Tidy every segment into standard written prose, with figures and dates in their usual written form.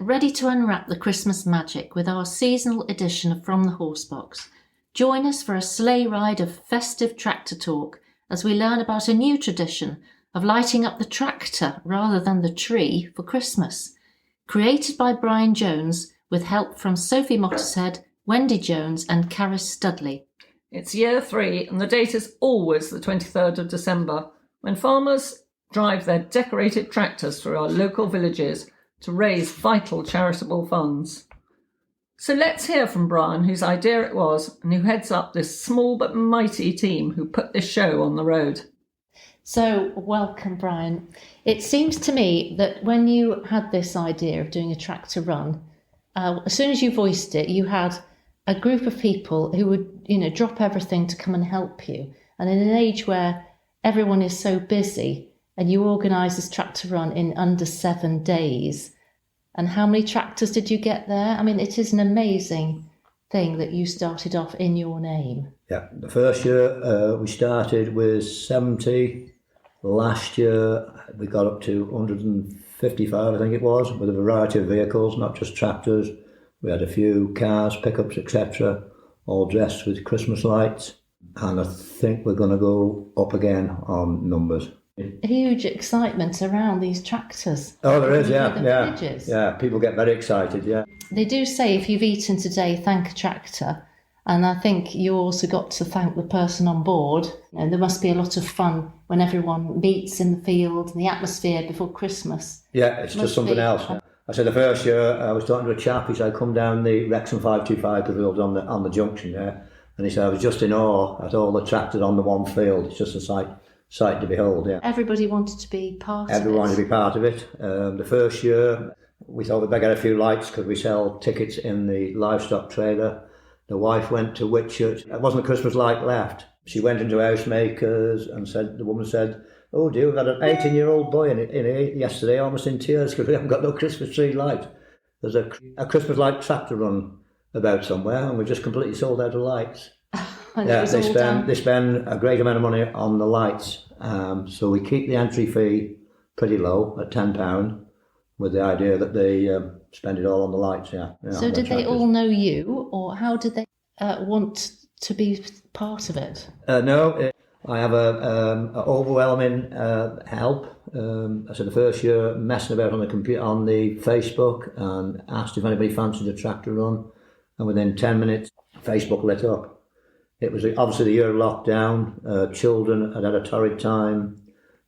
ready to unwrap the Christmas magic with our seasonal edition of From the Horsebox. Join us for a sleigh ride of festive tractor talk as we learn about a new tradition of lighting up the tractor rather than the tree for Christmas. Created by Brian Jones with help from Sophie Mottershead, Wendy Jones and Caris Studley. It's year 3 and the date is always the 23rd of December when farmers drive their decorated tractors through our local villages to raise vital charitable funds. So let's hear from Brian, whose idea it was and who heads up this small but mighty team who put this show on the road. So, welcome, Brian. It seems to me that when you had this idea of doing a tractor run, as soon as you voiced it, you had a group of people who would, drop everything to come and help you. And in an age where everyone is so busy, and you organise this tractor run in under 7 days. And how many tractors did you get there? I mean, it is an amazing thing that you started off in your name. Yeah, the first year we started with 70. Last year we got up to 155, I think it was, with a variety of vehicles, not just tractors. We had a few cars, pickups, etc., all dressed with Christmas lights. And I think we're going to go up again on numbers. Huge excitement around these tractors. Oh, there is, yeah. Yeah, people get very excited, yeah. They do say if you've eaten today, thank a tractor. And I think you also got to thank the person on board. And there must be a lot of fun when everyone meets in the field and the atmosphere before Christmas. Yeah, it's just something else. Yeah. I said the first year I was talking to a chap. He said, "Come down the Wrexham 525 because we lived on the junction there." And he said, "I was just in awe at all the tractors on the one field. It's just a sight to behold." Yeah. Everybody wanted to be part of it. Everyone wanted to be part of it. The first year we thought we'd better get a few lights because we sell tickets in the livestock trailer. The wife went to Whitchurch. There wasn't a Christmas light left. She went into Housemakers and the woman said, "Oh dear, we've had an 18-year-old boy in here yesterday, almost in tears because we haven't got no Christmas tree light. There's a Christmas light tractor run about somewhere and we're just completely sold out of lights." Yeah, they spend a great amount of money on the lights. So we keep the entry fee pretty low at £10 with the idea that they spend it all on the lights, yeah. So did they all know you, or how did they want to be part of it? No, I have a overwhelming help. I said the first year messing about on the computer, on the Facebook, and asked if anybody fancied a tractor run, and within 10 minutes, Facebook lit up. It was obviously the year of lockdown. Children had a torrid time.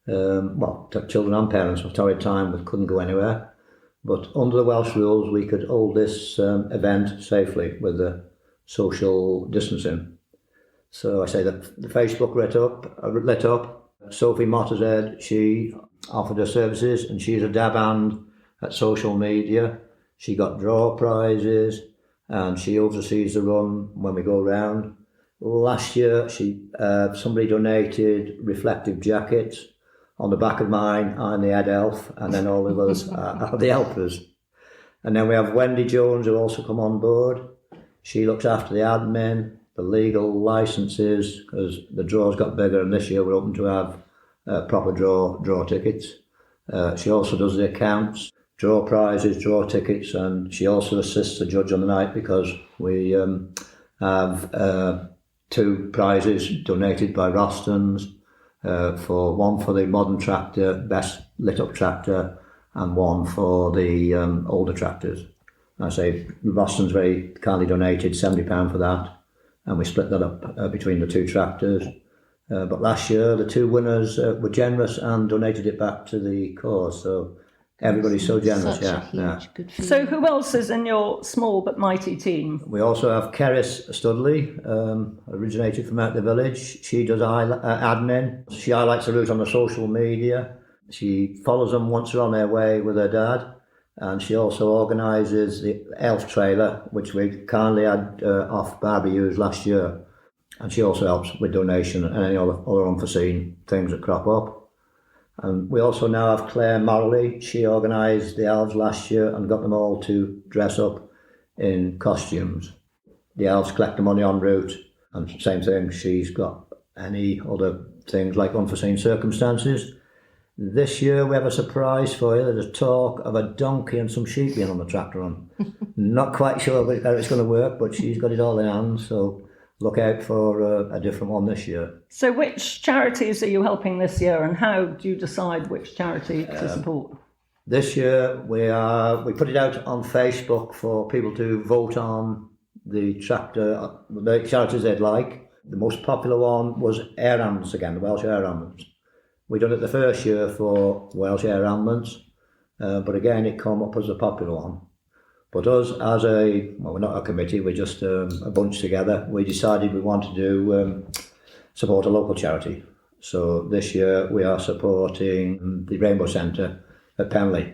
Children and parents had a torrid time, but couldn't go anywhere. But under the Welsh rules, we could hold this event safely with the social distancing. So I say that the Facebook lit up. Sophie Mottershead, she offered her services, and she's a dab hand at social media. She got draw prizes, and she oversees the run when we go round. Last year, somebody donated reflective jackets. On the back of mine, I'm the head elf, and then all of us are the helpers. And then we have Wendy Jones, who also come on board. She looks after the admin, the legal licences, because the draws got bigger, and this year we're hoping to have proper draw tickets. She also does the accounts, draw prizes, draw tickets, and she also assists the judge on the night because we have 2 prizes donated by Rostons. One for the modern tractor, best lit up tractor, and one for the older tractors. I say Rostons very kindly donated £70 for that, and we split that up between the 2 tractors. But last year the 2 winners were generous and donated it back to the cause. So everybody's so generous. Good So who else is in your small but mighty team? We also have Caris Studley, originated from out the village. She does admin. She highlights the route on the social media. She follows them once they're on their way with her dad. And she also organises the elf trailer, which we kindly had off Barbie Hughes last year. And she also helps with donation and any other unforeseen things that crop up. And we also now have Claire Morley. She organised the elves last year and got them all to dress up in costumes. The elves collect the money en route, and same thing, she's got any other things like unforeseen circumstances. This year we have a surprise for you. There's a talk of a donkey and some sheep being on the tractor run. Not quite sure how it's going to work, but she's got it all in hand, so look out for a different one this year. So which charities are you helping this year, and how do you decide which charity to support? This year we put it out on Facebook for people to vote on the charities they'd like. The most popular one was Air Ambulance again, the Welsh Air Ambulance. We done it the first year for Welsh Air Ambulance, but again it came up as a popular one. But us as we're not a committee, we're just a bunch together, we decided we wanted to support a local charity. So this year we are supporting the Rainbow Centre at Penley,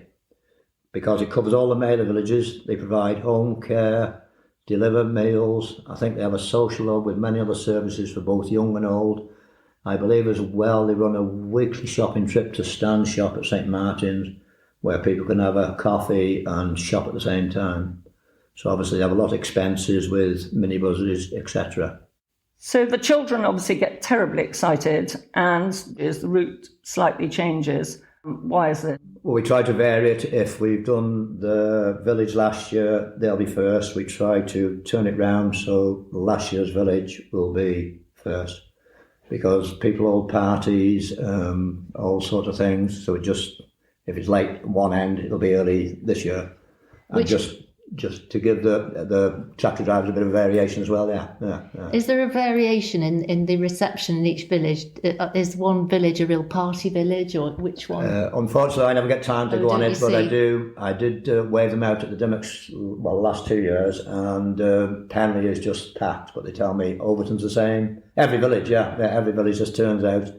because it covers all the Mailer villages. They provide home care, deliver meals. I think they have a social hub with many other services for both young and old. I believe as well they run a weekly shopping trip to Stand Shop at St Martin's, where people can have a coffee and shop at the same time. So obviously they have a lot of expenses with minibuses, etc. So the children obviously get terribly excited, and as the route slightly changes, why is it? Well, we try to vary it. If we've done the village last year, they'll be first. We try to turn it round so last year's village will be first, because people hold parties, all sorts of things. So if it's late at one end, it'll be early this year. And just to give the tractor drivers a bit of variation as well, yeah. Is there a variation in the reception in each village? Is one village a real party village, or which one? Unfortunately, I never get time to go on it, but I did wave them out at the Dimmicks, the last 2 years, and Penley is just packed, but they tell me Overton's the same. Every village just turns out.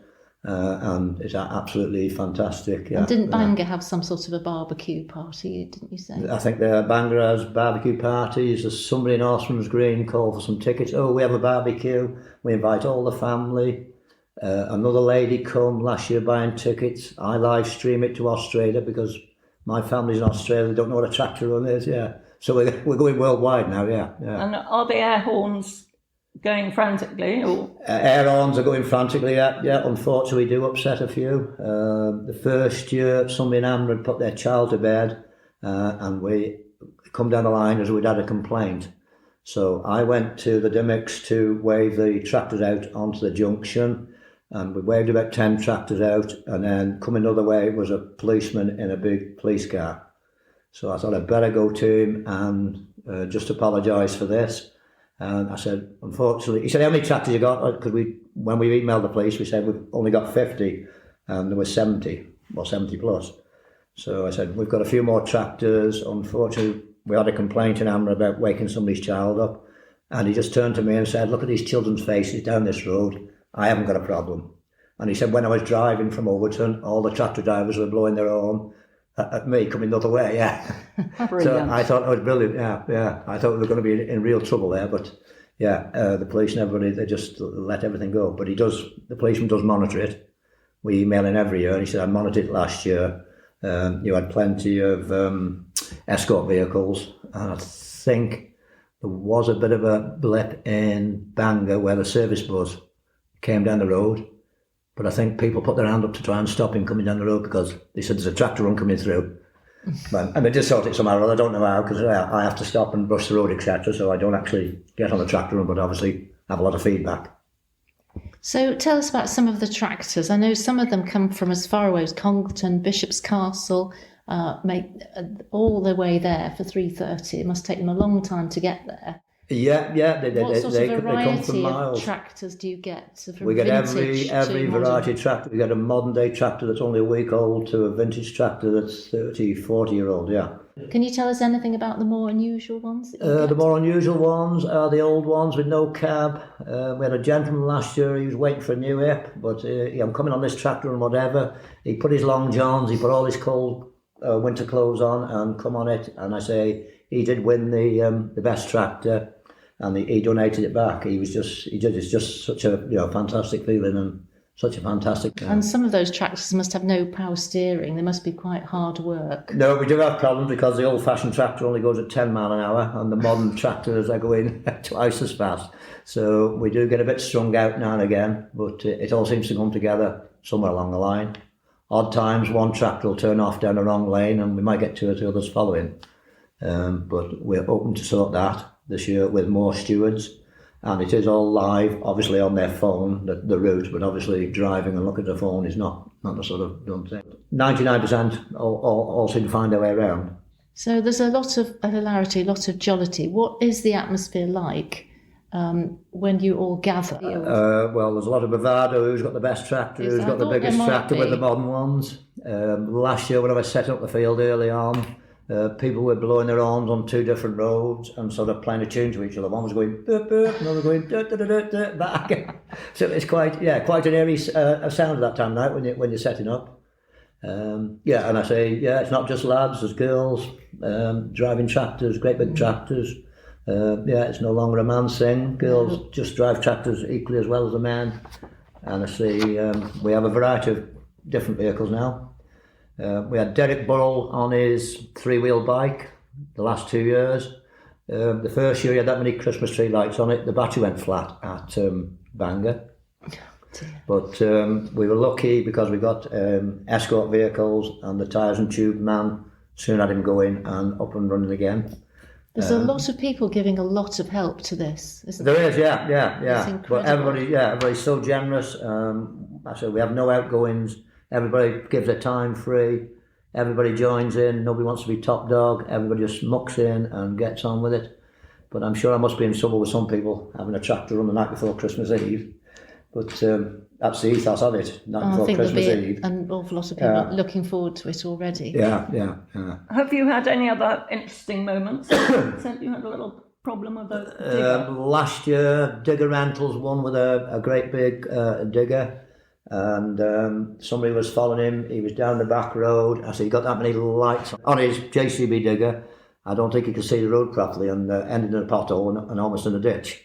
And it's absolutely fantastic. Yeah. And didn't Bangor have some sort of a barbecue party, didn't you say? I think Bangor has barbecue parties. There's somebody in Osram's Green called for some tickets. Oh, we have a barbecue. We invite all the family. Another lady come last year buying tickets. I live stream it to Australia because my family's in Australia. They don't know what a tractor run is, yeah. So we're going worldwide now, yeah. And are the air horns going frantically? Or? Air horns are going frantically, yeah. Unfortunately, we do upset a few. The first year, somebody in Amber had put their child to bed, and we come down the line as we'd had a complaint. So I went to the Dimmicks to wave the tractors out onto the junction, and we waved about 10 tractors out, and then coming the other way was a policeman in a big police car. So I thought I'd better go to him and just apologise for this. And I said, unfortunately, he said, how many tractors you got? Because when we emailed the police, we said we've only got 50, and there were 70 plus. So I said, we've got a few more tractors. Unfortunately, we had a complaint in Amber about waking somebody's child up. And he just turned to me and said, look at these children's faces down this road. I haven't got a problem. And he said, when I was driving from Overton, all the tractor drivers were blowing their horn at me coming the other way, yeah. So I thought it was brilliant, yeah. I thought we were going to be in real trouble there, but yeah, the police and everybody, they just let everything go. But the policeman does monitor it. We email him every year, and he said, I monitored it last year. You had plenty of escort vehicles, and I think there was a bit of a blip in Bangor where the service bus came down the road. But I think people put their hand up to try and stop him coming down the road because they said there's a tractor run coming through. And they just sort it somehow, I don't know how, because I have to stop and brush the road, etc. So I don't actually get on the tractor run, but obviously have a lot of feedback. So tell us about some of the tractors. I know some of them come from as far away as Congleton, Bishop's Castle, make all the way there for 3:30. It must take them a long time to get there. Yeah, What sort of they come from miles. Of tractors do you get? So from we get every to variety of tractor. We get a modern day tractor that's only a week old to a vintage tractor that's 30, 40-year-old, yeah. Can you tell us anything about the more unusual ones? The more unusual ones are the old ones with no cab. We had a gentleman last year, he was waiting for a new hip, but I'm coming on this tractor and whatever. He put his long johns, he put all his cold winter clothes on and come on it, and I say he did win the best tractor. And he donated it back. It's just such a fantastic feeling and such a fantastic. And some of those tractors must have no power steering. They must be quite hard work. No, we do have problems because the old-fashioned tractor only goes at 10 mile an hour, and the modern tractors are going twice as fast. So we do get a bit strung out now and again, but it all seems to come together somewhere along the line. odd times one tractor will turn off down the wrong lane and we might get 2 or 3 others following. But we're open to sort that this year with more stewards. And it is all live, obviously on their phone, the route, but obviously driving and looking at the phone is not the sort of done thing. 99% all seem to find their way around. So there's a lot of hilarity, a lot of jollity. What is the atmosphere like when you all gather? Well, there's a lot of bravado. Who's got the best tractor? Who's got the biggest tractor with the modern ones? Last year when I was setting up the field early on, people were blowing their horns on 2 different roads and sort of playing a tune to each other. One was going boop, boop, another going da, da, da, da, da, back. So it's quite an eerie sound at that time of night when you're setting up. And I say, it's not just lads, there's girls driving tractors, great big tractors. It's no longer a man's thing. Girls just drive tractors equally as well as the men. And I see we have a variety of different vehicles now. We had Derek Burrell on his 3-wheel bike the last 2 years. The first year he had that many Christmas tree lights on it, the battery went flat at Bangor. But we were lucky because we got escort vehicles and the tyres and tube man soon had him going and up and running again. There's a lot of people giving a lot of help to this, isn't there? There is, yeah. But everybody's so generous. I said we have no outgoings. Everybody gives their time free. Everybody joins in. Nobody wants to be top dog. Everybody just mucks in and gets on with it. But I'm sure I must be in trouble with some people having a tractor run the night before Christmas Eve. But that's the ethos of it. Night before Christmas Eve. An awful lot of people looking forward to it already. Yeah. Have you had any other interesting moments? You had a little problem with a digger. Last year, digger rentals, one with a great big digger. And somebody was following him. He was down the back road. I said, he got that many lights on his JCB digger. I don't think he could see the road properly and ended in a pothole and almost in a ditch.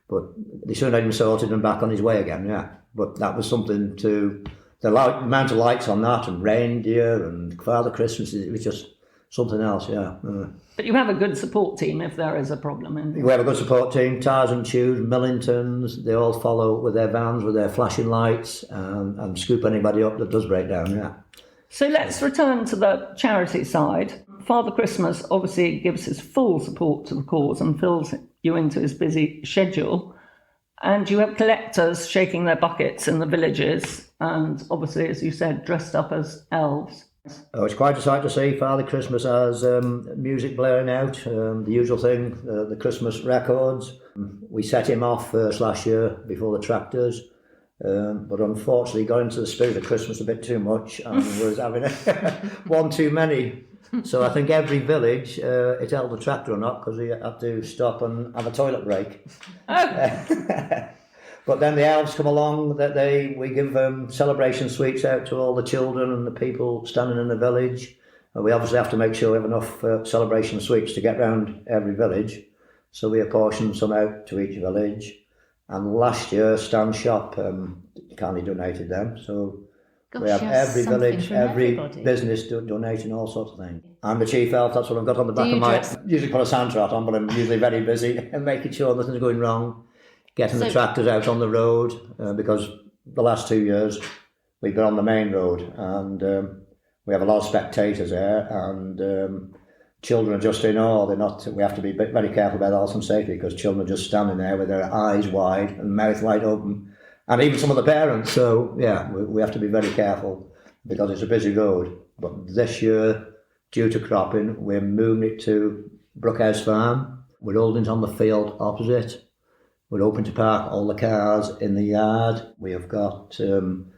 But they soon had him sorted and back on his way again, But that was something to... The amount of lights on that and reindeer and Father Christmas, it was just something else, But you have a good support team if there is a problem. We have a good support team, Tars and Tubes, Millingtons, they all follow with their vans, with their flashing lights and scoop anybody up that does break down, So let's return to the charity side. Father Christmas obviously gives his full support to the cause and fills you into his busy schedule. And you have collectors shaking their buckets in the villages and obviously, as you said, dressed up as elves. Oh, it's quite a sight to see. Father Christmas has music blaring out, the usual thing, the Christmas records. We set him off first last year before the tractors, but unfortunately got into the spirit of Christmas a bit too much and was having one too many. So I think every village, it held the tractor or not because he had to stop and have a toilet break. But then the elves come along, we give celebration sweets out to all the children and the people standing in the village. We obviously have to make sure we have enough celebration sweets to get round every village. So we apportion some out to each village. And last year, Stan's shop kindly donated them. So we have every village, every business donating all sorts of things. I'm the chief elf, that's what I've got on the back of my... Usually put a Santa hat on, but I'm usually very busy and making sure nothing's going wrong. Getting the tractors out on the road, because the last 2 years we've been on the main road and we have a lot of spectators there and children are just in awe. They're not. We have to be very careful about health and safety because children are just standing there with their eyes wide and mouth wide open, and even some of the parents. So we have to be very careful because it's a busy road. But this year, due to cropping, we're moving it to Brookhouse Farm. We're holding it on the field opposite. We're open to park all the cars in the yard. We have got an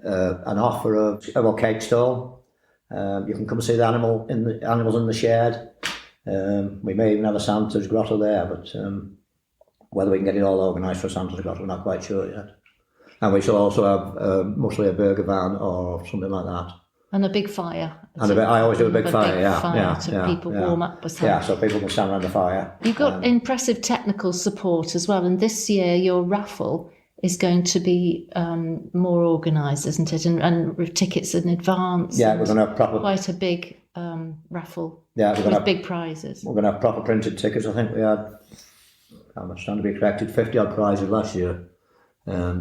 offer of a cake stall. You can come see the animals in the shed. We may even have a Santa's grotto there, but whether we can get it all organised for Santa's grotto, we're not quite sure yet. And we shall also have mostly a burger van or something like that. And a big fire. I always do a big fire, people warm up or something. Yeah, so people can stand around the fire. You've got impressive technical support as well, and this year your raffle is going to be more organised, isn't it? And with tickets in advance. Yeah, we're going to have quite a big raffle. Yeah, with big prizes. We're going to have proper printed tickets. I think we had, how much time to be corrected, 50 odd prizes last year.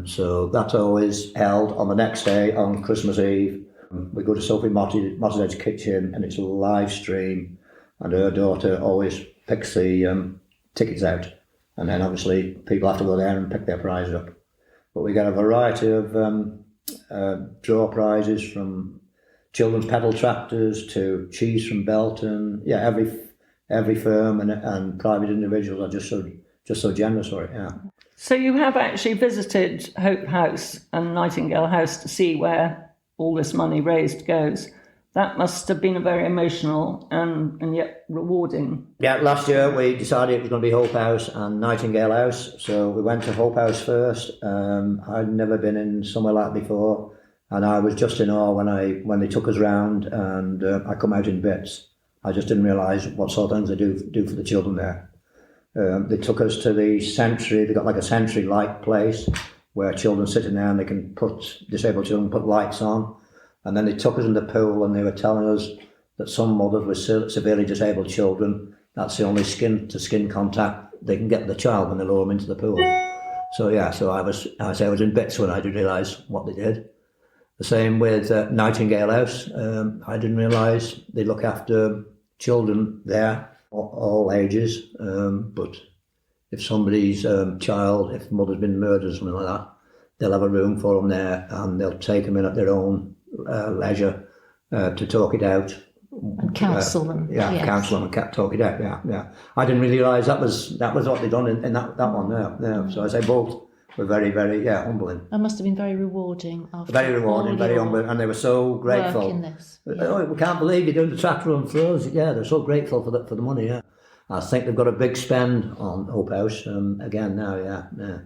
So that's always held on the next day, on Christmas Eve. We go to Sophie Mottesed's kitchen and it's a live stream, and her daughter always picks the tickets out, and then obviously people have to go there and pick their prize up. But we get a variety of draw prizes, from children's pedal tractors to cheese from Belton. Yeah, every firm and private individuals are just so generous for it. Yeah. So you have actually visited Hope House and Nightingale House to see where all this money raised goes. That must have been a very emotional and yet rewarding. Yeah, last year we decided it was going to be Hope House and Nightingale House, so we went to Hope House first. I'd never been in somewhere like that before, and I was just in awe when they took us round, and I come out in bits. I just didn't realise what sort of things they do for the children there. They took us to the Sentry. They got like a Sentry light place where children sit in there and they can disabled children put lights on. And then they took us in the pool and they were telling us that some mothers with severely disabled children, that's the only skin-to-skin contact they can get the child when they lower them into the pool. So yeah, I was in bits when I did realise what they did. The same with Nightingale House. I didn't realise they look after children there, all ages. But if somebody's child, if the mother's been murdered or something like that, they'll have a room for them there, and they'll take them in at their own leisure to talk it out and counsel them. Counsel them and talk it out. Yeah. I didn't really realise that was what they'd done in that one. No. So I say both were very, very humbling. That must have been very rewarding. Very rewarding, very humbling, and they were so grateful. In this. Oh, we can't believe you're doing the tractor run for us. Yeah, they're so grateful for the money. Yeah, I think they've got a big spend on Hope House again now. Yeah.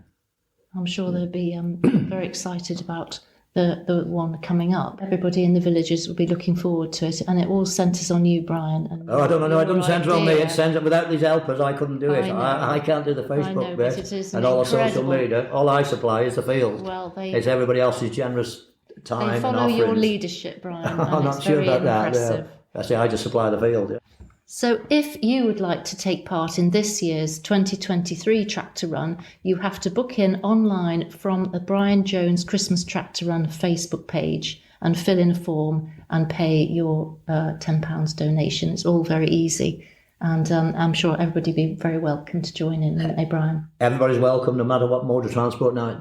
I'm sure they'll be very excited about the one coming up. Everybody in the villages will be looking forward to it, and it all centres on you, Brian. And I don't know. It doesn't centre on me. It centres without these helpers. I couldn't do it. I can't do the Facebook bit and all the social media. All I supply is the field. Well, it's everybody else's generous time. They follow your leadership, Brian. I'm not sure about that. I just supply the field. Yeah. So if you would like to take part in this year's 2023 Tractor Run, you have to book in online from the Brian Jones Christmas Tractor Run Facebook page and fill in a form and pay your £10 donation. It's all very easy. And I'm sure everybody will be very welcome to join in, won't they, Brian? Everybody's welcome, no matter what mode of transport now.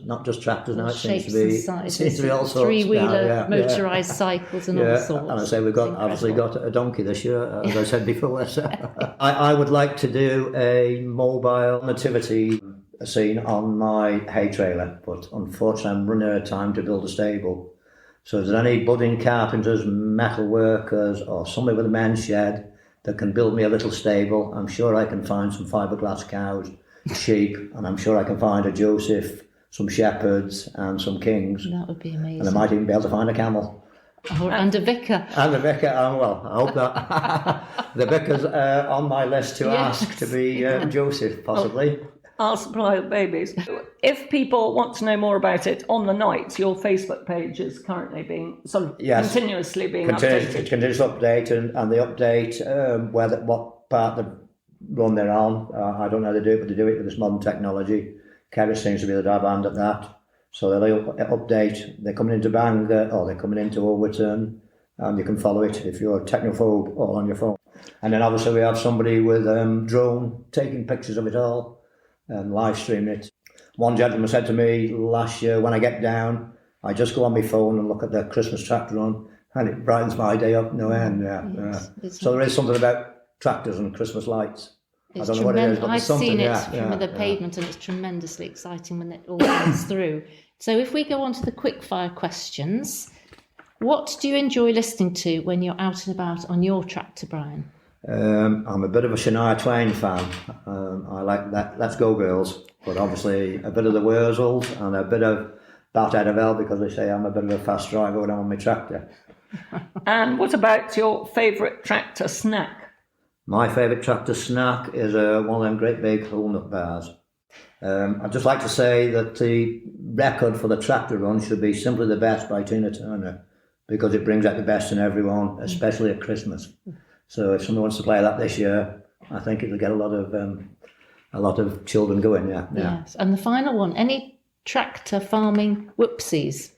Not just tractors now. It seems to be all sorts. Three-wheeler, motorised cycles and all sorts. And I say we've obviously got a donkey this year, as I said before. So I would like to do a mobile nativity scene on my hay trailer, but unfortunately I'm running out of time to build a stable. So if there's any budding carpenters, metal workers, or somebody with a men's shed that can build me a little stable, I'm sure I can find some fiberglass cows, sheep, and I'm sure I can find a Joseph, some shepherds and some kings. That would be amazing. And I might even be able to find a camel. And a vicar. And a vicar, well, I hope that. The vicar's on my list to ask to be Joseph, possibly. I'll supply the babies. If people want to know more about it on the night, your Facebook page is currently being continuously being updated. Continuous update, and the update what part of the run they're on. I don't know how they do it, but they do it with this modern technology. Kerry seems to be the dab hand at that. So they'll update. They're coming into Bangor or they're coming into Overton, and you can follow it if you're a technophobe all on your phone. And then obviously we have somebody with drone taking pictures of it all and live streaming it. One gentleman said to me last year, when I get down, I just go on my phone and look at the Christmas tractor run, and it brightens my day up no end. So there is something about tractors and Christmas lights. I don't know what it is, but I've seen it from the pavement, and it's tremendously exciting when it all comes through. So if we go on to the quickfire questions, what do you enjoy listening to when you're out and about on your tractor, Brian? I'm a bit of a Shania Twain fan. I like that Let's Go Girls, but obviously a bit of the Wurzels and a bit of Bat Edavelle, because they say I'm a bit of a fast driver when I'm on my tractor. And what about your favourite tractor snack? My favourite tractor snack is one of them great big whole nut bars. I'd just like to say that the record for the tractor run should be Simply the Best by Tina Turner, because it brings out the best in everyone, especially at Christmas. So if someone wants to play that this year, I think it'll get a lot of children going. Yeah. Yes. And the final one: any tractor farming whoopsies?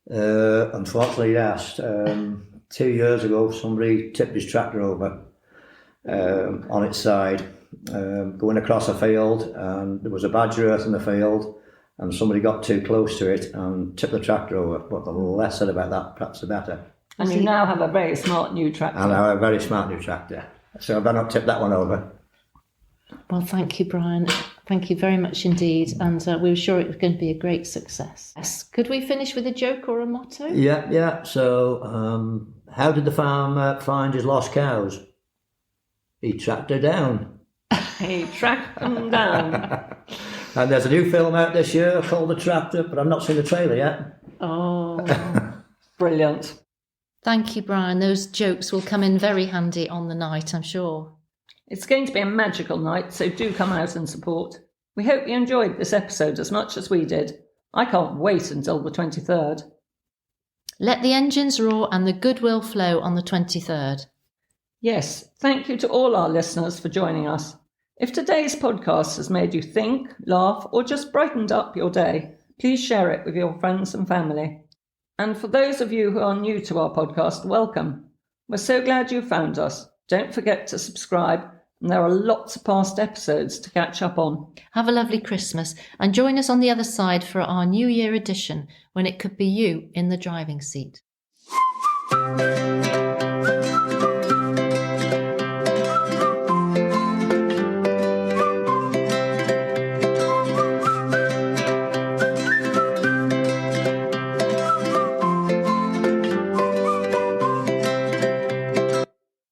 Unfortunately, yes. 2 years ago, somebody tipped his tractor over on its side, going across a field, and there was a badger earth in the field, and somebody got too close to it and tipped the tractor over. But the less said about that, perhaps the better. And you now have a very smart new tractor. And I have a very smart new tractor. So I better not tip that one over. Well, thank you, Brian. Thank you very much indeed. And we were sure it was going to be a great success. Yes. Could we finish with a joke or a motto? Yeah. So, how did the farmer find his lost cows? He tracked her down. He tracked them down. And there's a new film out this year called The Tractor, but I've not seen the trailer yet. Oh, Brilliant. thank you, Brian. Those jokes will come in very handy on the night, I'm sure. It's going to be a magical night, so do come out and support. We hope you enjoyed this episode as much as we did. I can't wait until the 23rd. Let the engines roar and the goodwill flow on the 23rd. Yes, thank you to all our listeners for joining us. If today's podcast has made you think, laugh, or just brightened up your day, please share it with your friends and family. And for those of you who are new to our podcast, welcome. We're so glad you found us. Don't forget to subscribe, and there are lots of past episodes to catch up on. Have a lovely Christmas and join us on the other side for our New Year edition when it could be you in the driving seat.